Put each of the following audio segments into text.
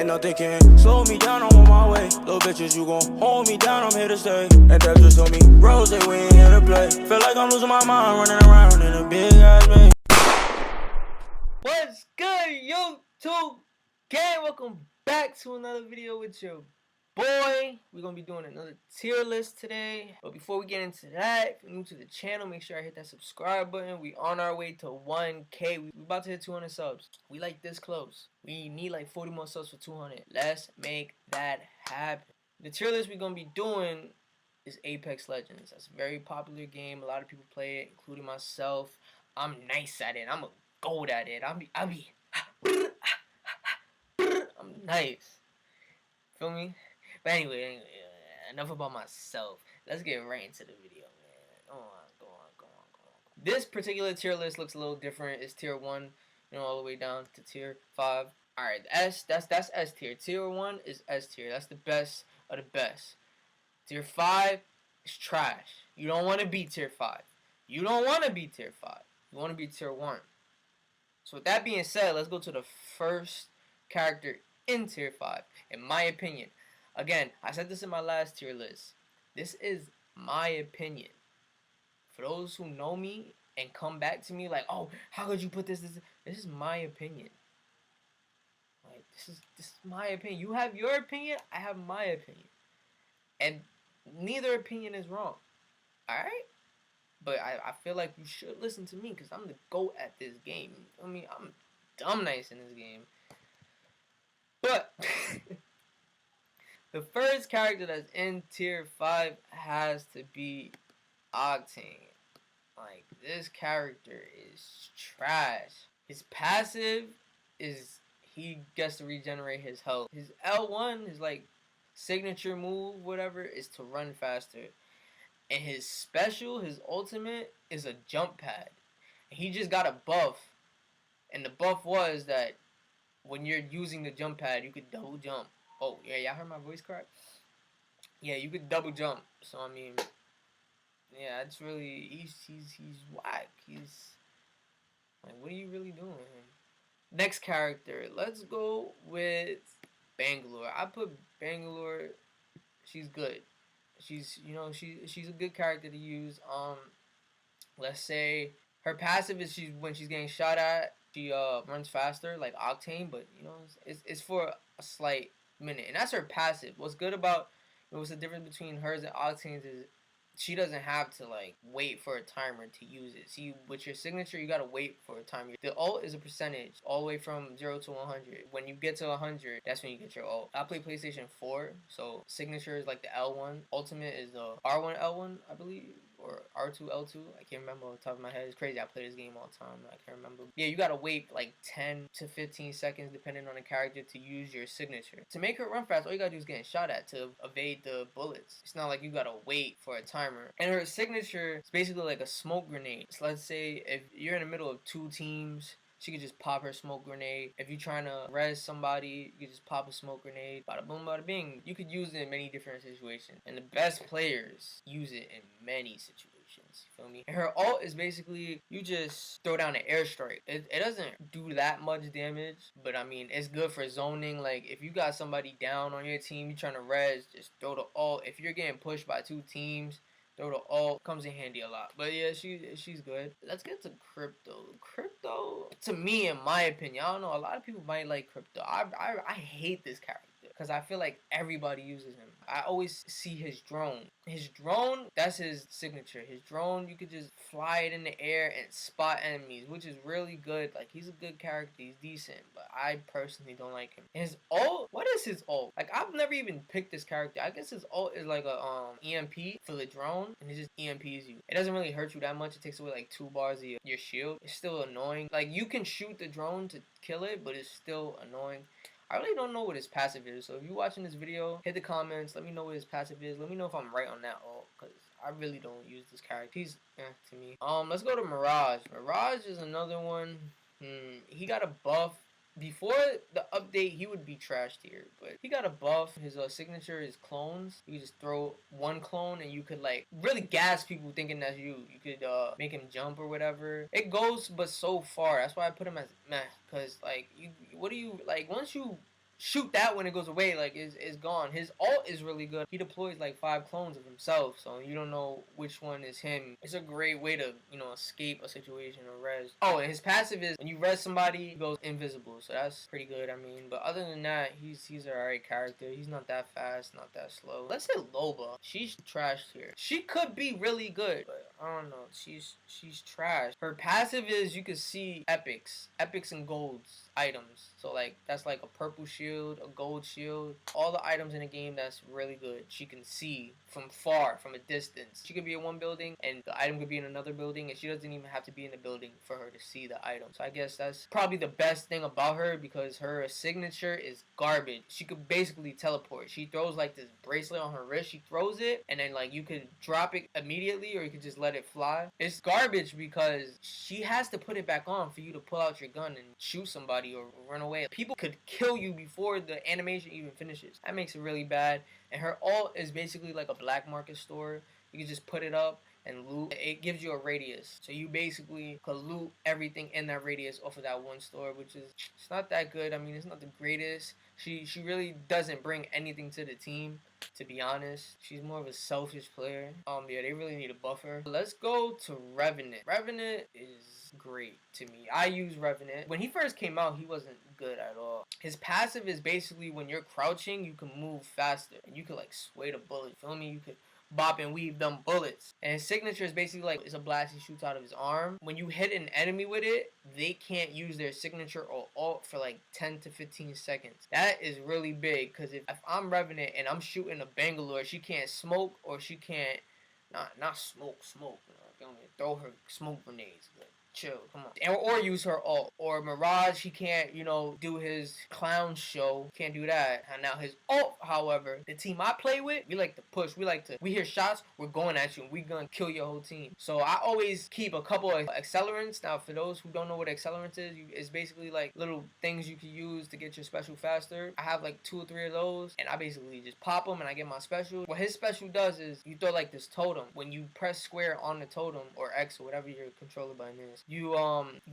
nothing can slow me down, I'm on my way. Little bitches, you gon' hold me down, I'm here to stay. And that just told me, Rose, we ain't here to play. Feel like I'm losing my mind, running around in a big ass maze. What's good, YouTube gang? Welcome back to another video with your boy. We're gonna be doing another tier list today. But before we get into that, if you're new to the channel, make sure I hit that subscribe button. We on our way to 1K. We about to hit 200 subs. We like this close. We need like 40 more subs for 200. Let's make that happen. The tier list we're gonna be doing is Apex Legends. That's a very popular game. A lot of people play it, including myself. I'm nice at it. I'm a gold at it. I'm nice. Feel me? But anyway, enough about myself. Let's get right into the video, man. Go on. This particular tier list looks a little different. It's tier 1, all the way down to tier 5. Alright, that's S tier. Tier 1 is S tier. That's the best of the best. Tier 5 is trash. You don't want to be tier 5. You don't want to be tier 5. You want to be tier 1. So with that being said, let's go to the first character in tier 5. In my opinion. Again, I said this in my last tier list. This is my opinion. For those who know me and come back to me like, oh, how could you put this? This is my opinion. Like, this is my opinion. You have your opinion, I have my opinion. And neither opinion is wrong. Alright? But I feel like you should listen to me because I'm the GOAT at this game. I mean, I'm dumb nice in this game. But the first character that's in tier 5 has to be Octane. Like, this character is trash. His passive is he gets to regenerate his health. His L1, his like signature move, whatever, is to run faster. And his special, his ultimate, is a jump pad. He just got a buff. And the buff was that when you're using the jump pad, you could double jump. Oh, yeah, y'all heard my voice crack? Yeah, you could double jump. So, I mean, yeah, it's really, he's whack. He's, like, what are you really doing? Next character, let's go with Bangalore. I put Bangalore, she's good. She's she's a good character to use. Let's say her passive is when she's getting shot at, she runs faster like Octane, but it's for a slight minute, and that's her passive. What's good about what's the difference between hers and Octane's is she doesn't have to like wait for a timer to use it. See, with your signature, you gotta wait for a timer. The ult is a percentage all the way from 0 to 100. When you get to 100, that's when you get your ult. I play PlayStation 4, so signature is like the L1. Ultimate is the R1 L1, I believe, or R2 L2. I can't remember off the top of my head. It's crazy. I play this game all the time. I can't remember. Yeah, you gotta wait like 10 to 15 seconds depending on the character to use your signature. To make her run fast, all you gotta do is get shot at to evade the bullets. It's not like you gotta wait for a timer. And her signature is basically like a smoke grenade. So let's say if you're in the middle of 2 teams, she could just pop her smoke grenade. If you're trying to res somebody, you could just pop a smoke grenade. Bada boom, bada bing. You could use it in many different situations. And the best players use it in many situations. You feel me? And her ult is basically, you just throw down an airstrike. It doesn't do that much damage, but I mean, it's good for zoning. Like, if you got somebody down on your team, you're trying to res, just throw the ult. If you're getting pushed by 2 teams, throw the ult, comes in handy a lot. But yeah, she's good. Let's get to Crypto. Crypto, to me, in my opinion, I don't know, a lot of people might like Crypto. I hate this character because I feel like everybody uses him. I always see his drone. His drone, that's his signature. His drone, you could just fly it in the air and spot enemies, which is really good. Like, he's a good character. He's decent, but I personally don't like him. And his ult, what is his ult? Like, I've never even picked this character. I guess his ult is like a EMP for the drone, and it just EMPs you. It doesn't really hurt you that much. It takes away like 2 bars of your shield. It's still annoying. Like, you can shoot the drone to kill it, but it's still annoying. I really don't know what his passive is, so if you're watching this video, hit the comments, let me know what his passive is, let me know if I'm right on that ult, because I really don't use this character. He's to me. Let's go to Mirage. Mirage is another one. He got a buff. Before the update, he would be trash tier, but he got a buff. His signature is clones. You just throw 1 clone and you could like really gas people thinking that's you. You could make him jump or whatever. It goes but so far. That's why I put him as meh, because like what do you like once you shoot that when it goes away, like is gone. His ult is really good. He deploys like 5 clones of himself, so you don't know which one is him. It's a great way to, you know, escape a situation or res. Oh, and his passive is when you res somebody, he goes invisible, so that's pretty good. I mean, but other than that, he's an alright character. He's not that fast, not that slow. Let's say Loba. She's trashed here. She could be really good, but I don't know. She's trash. Her passive is you can see epics and golds items. So like that's like a purple shield, a gold shield, all the items in the game that's really good. She can see from far, from a distance. She could be in one building and the item could be in another building, and she doesn't even have to be in the building for her to see the item. So I guess that's probably the best thing about her, because her signature is garbage. She could basically teleport. She throws like this bracelet on her wrist. She throws it and then like you can drop it immediately, or you can just let it fly. It's garbage because she has to put it back on for you to pull out your gun and shoot somebody or run away. People could kill you before the animation even finishes. That makes it really bad. And her ult is basically like a black market store. You can just put it up and loot. It gives you a radius, so you basically could loot everything in that radius off of that one store, which is, it's not that good. I mean, it's not the greatest. She really doesn't bring anything to the team, to be honest. She's more of a selfish player. Yeah, they really need a buffer. Let's go to Revenant. Revenant is great to me. I use Revenant. When he first came out, he wasn't good at all. His passive is basically when you're crouching, you can move faster and you can like sway the bullet. Feel me? You could bop and weave them bullets. And his signature is basically like, it's a blast he shoots out of his arm. When you hit an enemy with it, they can't use their signature or ult for like 10 to 15 seconds. That is really big, because if I'm Revenant and I'm shooting a Bangalore, she can't smoke, or she can't not smoke, you know, don't throw her smoke grenades. But chill, come on. Or use her ult. Or Mirage, he can't, you know, do his clown show. Can't do that. And now his ult, however, the team I play with, we like to push. We hear shots, we're going at you, and we gonna kill your whole team. So I always keep a couple of accelerants. Now, for those who don't know what accelerants is, it's basically like little things you can use to get your special faster. I have like 2 or 3 of those, and I basically just pop them and I get my special. What his special does is you throw like this totem. When you press square on the totem, or X, or whatever your controller button is, you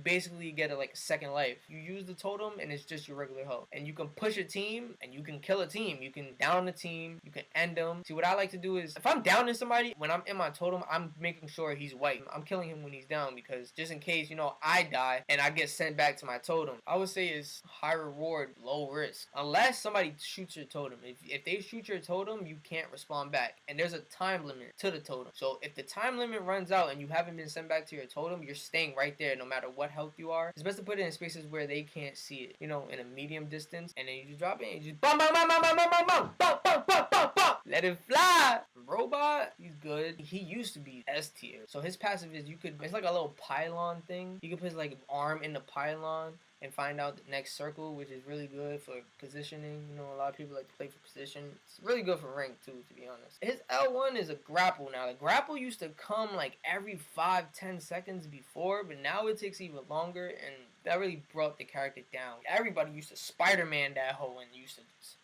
basically get a second life. You use the totem and it's just your regular health, and you can push a team and you can kill a team. You can down a team, you can end them. See, what I like to do is, if I'm downing somebody, when I'm in my totem, I'm making sure he's white. I'm killing him when he's down, because just in case, you know, I die and I get sent back to my totem. I would say it's high reward, low risk, unless somebody shoots your totem. If they shoot your totem, you can't respond back, and there's a time limit to the totem. So if the time limit runs out and you haven't been sent back to your totem, you're staying right there no matter what health you are. It's best to put it in spaces where they can't see it, you know, in a medium distance, and then you just drop it and you just bum bum bum bum bum bum bum bum bum bum bum bum bum. Let it fly. Robot, he's good. He used to be S tier. So his passive is, it's like a little pylon thing. You can put his like arm in the pylon and find out the next circle, which is really good for positioning. You know, a lot of people like to play for position. It's really good for rank too, to be honest. His L1 is a grapple now. The grapple used to come like every 5-10 seconds before, but now it takes even longer, and that really brought the character down. Everybody used to Spider-Man that hoe and used to just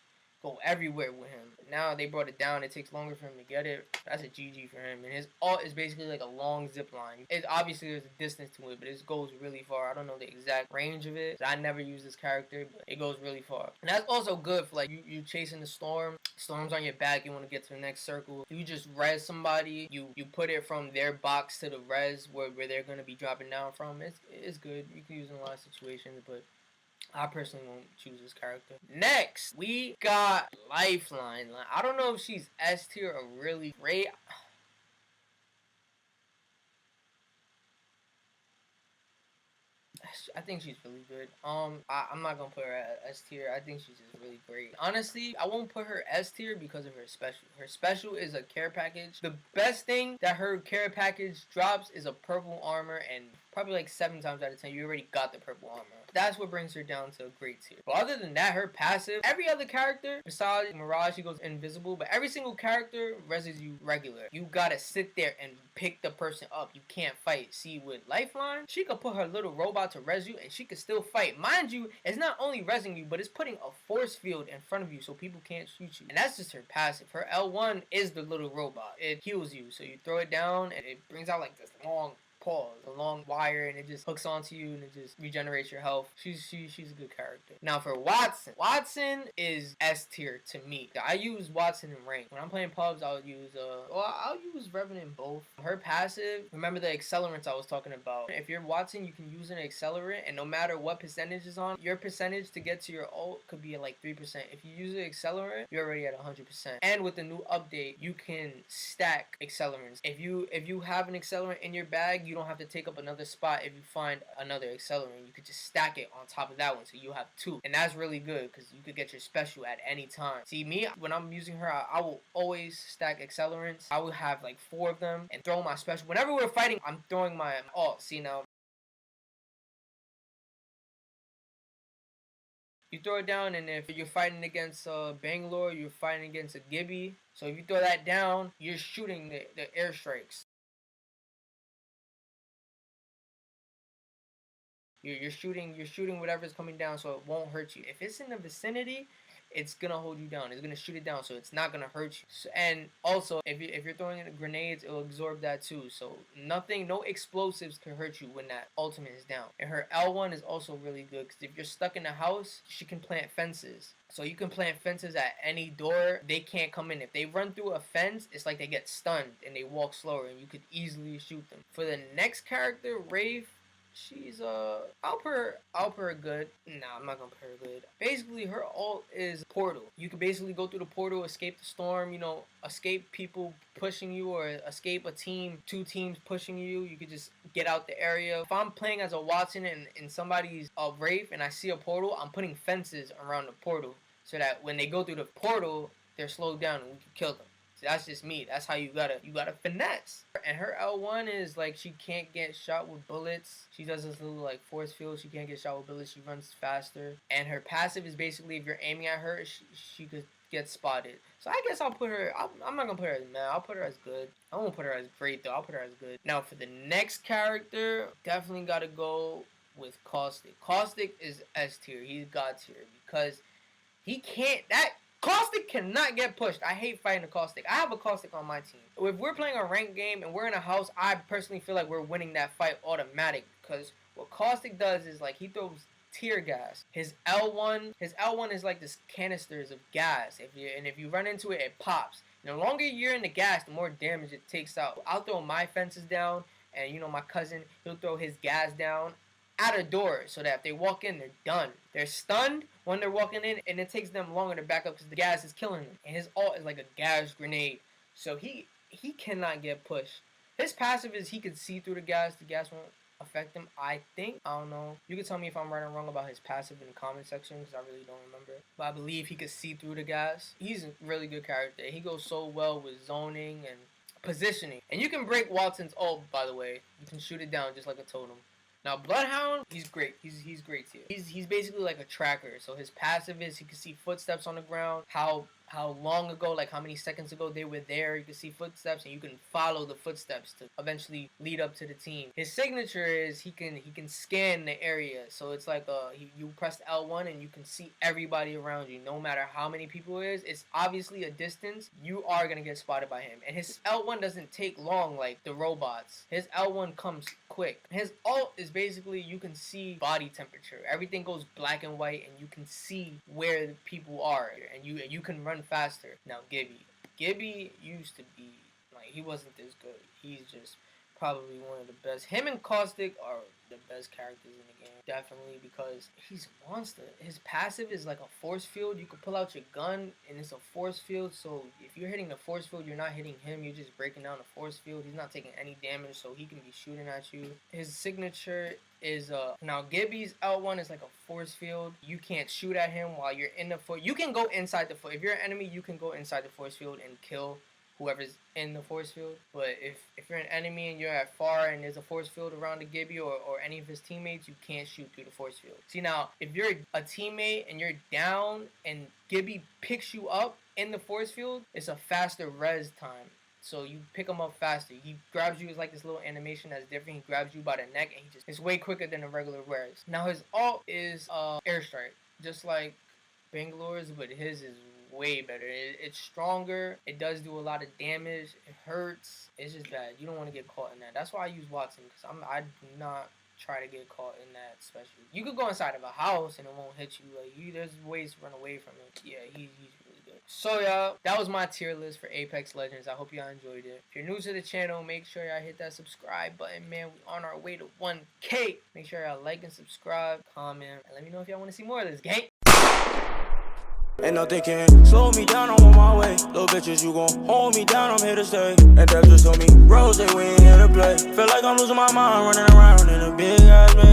go everywhere with him. But now they brought it down. It takes longer for him to get it. That's a GG for him. And his ult is basically like a long zip line. It obviously there's a distance to it, but it goes really far. I don't know the exact range of it. I never use this character, but it goes really far. And that's also good for like you chasing the storm. Storm's on your back. You want to get to the next circle. You just res somebody. You put it from their box to the res where they're gonna be dropping down from. It's good. You can use it in a lot of situations, but I personally won't choose this character. Next, we got Lifeline. I don't know if she's S tier or really great. I think she's really good. I'm not gonna put her at S tier. I think she's just really great. Honestly, I won't put her S tier because of her special. Her special is a care package. The best thing that her care package drops is a purple armor, and probably like 7 times out of 10, you already got the purple armor. That's what brings her down to a great tier. But other than that, her passive, every other character, besides Mirage, she goes invisible, but every single character reses you regular. You gotta sit there and pick the person up. You can't fight. See, with Lifeline, she could put her little robot to res you, and she could still fight. Mind you, it's not only resing you, but it's putting a force field in front of you so people can't shoot you. And that's just her passive. Her L1 is the little robot. It heals you, so you throw it down, and it brings out like this long pause, a long wire, and it just hooks onto you and it just regenerates your health. She's a good character. Now for Wattson, Wattson is S tier to me. I use Wattson in rank. When I'm playing pubs, I'll use Revenant in both. Her passive, remember the accelerants I was talking about. If you're Wattson, you can use an accelerant, and no matter what percentage is on, your percentage to get to your ult could be at like 3%. If you use an accelerant, you're already at 100%. And with the new update, you can stack accelerants. If you have an accelerant in your bag, you don't have to take up another spot. If you find another accelerant, you could just stack it on top of that one, so you have two, and that's really good because you could get your special at any time. See, me, when I'm using her, I will always stack accelerants. I will have like 4 of them and throw my special. Whenever we're fighting, I'm throwing my ult. See, now you throw it down, and if you're fighting against Bangalore, you're fighting against a Gibby. So if you throw that down, you're shooting the airstrikes. You're shooting whatever's coming down, so it won't hurt you. If it's in the vicinity, it's gonna hold you down. It's gonna shoot it down, so it's not gonna hurt you. So, and also, if you're throwing in grenades, it'll absorb that too. So no explosives can hurt you when that ultimate is down. And her L1 is also really good because if you're stuck in a house, she can plant fences. So you can plant fences at any door. They can't come in. If they run through a fence, it's like they get stunned and they walk slower, and you could easily shoot them. For the next character, Wraith. She's I'll put her good. Nah, I'm not gonna put her good. Basically, her ult is portal. You can basically go through the portal, escape the storm, escape people pushing you, or escape a team, 2 teams pushing you. You could just get out the area. If I'm playing as a Wattson and somebody's a Wraith and I see a portal, I'm putting fences around the portal so that when they go through the portal, they're slowed down and we can kill them. That's just me. That's how you gotta finesse. And her L1 is like she can't get shot with bullets. She does this little like force field. She can't get shot with bullets. She runs faster. And her passive is basically if you're aiming at her, she could get spotted. So I guess I'll put her. I'm not gonna put her as mad. I'll put her as good. I won't put her as great though. I'll put her as good. Now for the next character, definitely gotta go with Caustic. Caustic is S tier. He's God tier because he can't. Caustic cannot get pushed. I hate fighting a Caustic. I have a Caustic on my team. If we're playing a ranked game and we're in a house, I personally feel like we're winning that fight automatic. Because what Caustic does is like he throws tear gas. His L1 is like this canisters of gas. If you run into it, it pops. And the longer you're in the gas, the more damage it takes out. I'll throw my fences down, and my cousin, he'll throw his gas down at a door so that if they walk in, they're done. They're stunned when they're walking in, and it takes them longer to back up because the gas is killing them. And his ult is like a gas grenade, so he cannot get pushed. His passive is he can see through the gas won't affect him, I think. I don't know. You can tell me if I'm right or wrong about his passive in the comment section because I really don't remember. But I believe he could see through the gas. He's a really good character. He goes so well with zoning and positioning. And you can break Wattson's ult, by the way. You can shoot it down just like a totem. Now Bloodhound, he's great. He's great too. He's basically like a tracker. So his passive is he can see footsteps on the ground. How long ago, like how many seconds ago they were there. You can see footsteps and you can follow the footsteps to eventually lead up to the team. His signature is he can scan the area. So it's like you press L1 and you can see everybody around you. No matter how many people it is, it's obviously a distance. You are going to get spotted by him. And his L1 doesn't take long like the robots. His L1 comes quick. His ult is basically you can see body temperature. Everything goes black and white and you can see where the people are and you can run faster. Now Gibby used to be like he wasn't this good. He's just probably one of the best. Him and Caustic are the best characters in the game, definitely, because he's a monster. His passive is like a force field. You can pull out your gun and it's a force field, so if you're hitting the force field, you're not hitting him, you're just breaking down the force field. He's not taking any damage, so he can be shooting at you. His signature is now Gibby's L1 is like a force field. You can't shoot at him while you're in the foot. You can go inside the foot. If you're an enemy, you can go inside the force field and kill whoever's in the force field. But if you're an enemy and you're at far and there's a force field around the Gibby or any of his teammates, you can't shoot through the force field. See, now if you're a teammate and you're down and Gibby picks you up in the force field, it's a faster res time. So you pick him up faster. He grabs you. It's like this little animation that's different. He grabs you by the neck and it's way quicker than a regular res. Now his ult is airstrike, just like Bangalore's, but his is way better. It's stronger. It does do a lot of damage. It hurts. It's just bad. You don't want to get caught in that. That's why I use Wattson, because I do not try to get caught in that. Especially, you could go inside of a house and it won't hit you. Like there's ways to run away from it. Yeah, he's really good. So y'all, that was my tier list for Apex Legends. I hope y'all enjoyed it. If you're new to the channel, make sure y'all hit that subscribe button, man. We on our way to 1K. Make sure y'all like and subscribe, comment, and let me know if y'all want to see more of this, gang. Ain't nothing can slow me down, I'm on my way. Little bitches, you gon' hold me down, I'm here to stay. And that just told me, Rose, we ain't here to play. Feel like I'm losing my mind, running around in a big ass man.